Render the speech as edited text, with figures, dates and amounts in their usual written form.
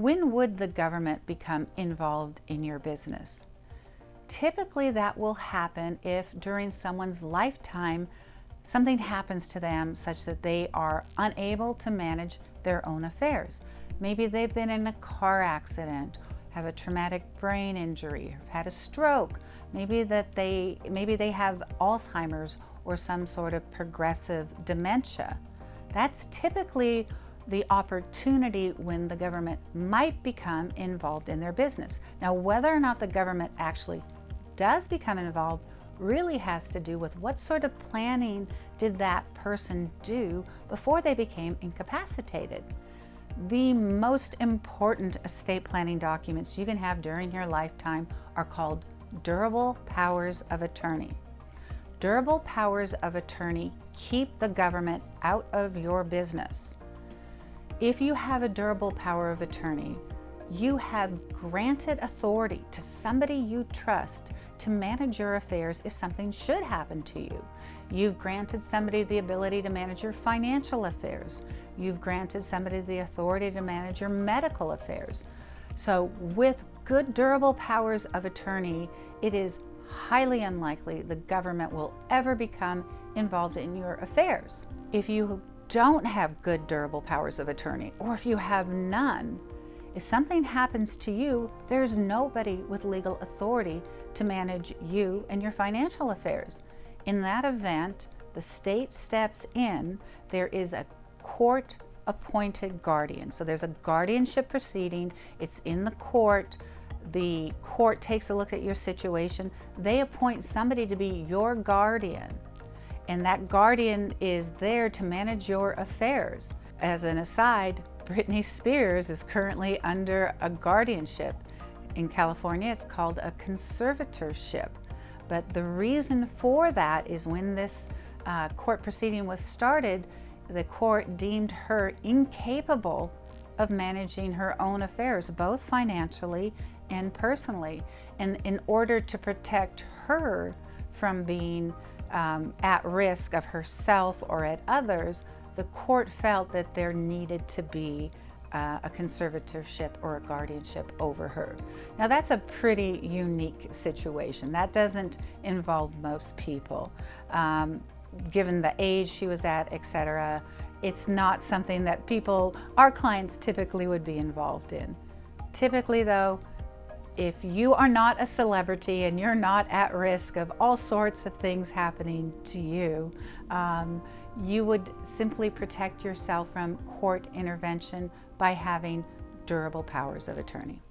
When would the government become involved in your business? Typically that will happen if during someone's lifetime something happens to them such that they are unable to manage their own affairs. Maybe they've been in a car accident, have a traumatic brain injury, have had a stroke, maybe they have Alzheimer's or some sort of progressive dementia. That's typically the opportunity when the government might become involved in their business. Now, whether or not the government actually does become involved really has to do with what sort of planning did that person do before they became incapacitated. The most important estate planning documents you can have during your lifetime are called durable powers of attorney. Durable powers of attorney keep the government out of your business. If you have a durable power of attorney, you have granted authority to somebody you trust to manage your affairs if something should happen to you. You've granted somebody the ability to manage your financial affairs. You've granted somebody the authority to manage your medical affairs. So with good durable powers of attorney, it is highly unlikely the government will ever become involved in your affairs. If you don't have good durable powers of attorney, or if you have none, if something happens to you, there's nobody with legal authority to manage you and your financial affairs. In that event, the state steps in. There is a court-appointed guardian. So there's a guardianship proceeding. It's in the court. The court takes a look at your situation. They appoint somebody to be your guardian, and that guardian is there to manage your affairs. As an aside, Britney Spears is currently under a guardianship. In California, it's called a conservatorship. But the reason for that is when this court proceeding was started, the court deemed her incapable of managing her own affairs, both financially and personally. And in order to protect her from being at risk of herself or at others, the court felt that there needed to be a conservatorship or a guardianship over her. Now that's a pretty unique situation. That doesn't involve most people. Given the age she was at, etc., it's not something that our clients typically would be involved in. Typically though, if you are not a celebrity and you're not at risk of all sorts of things happening to you, you would simply protect yourself from court intervention by having durable powers of attorney.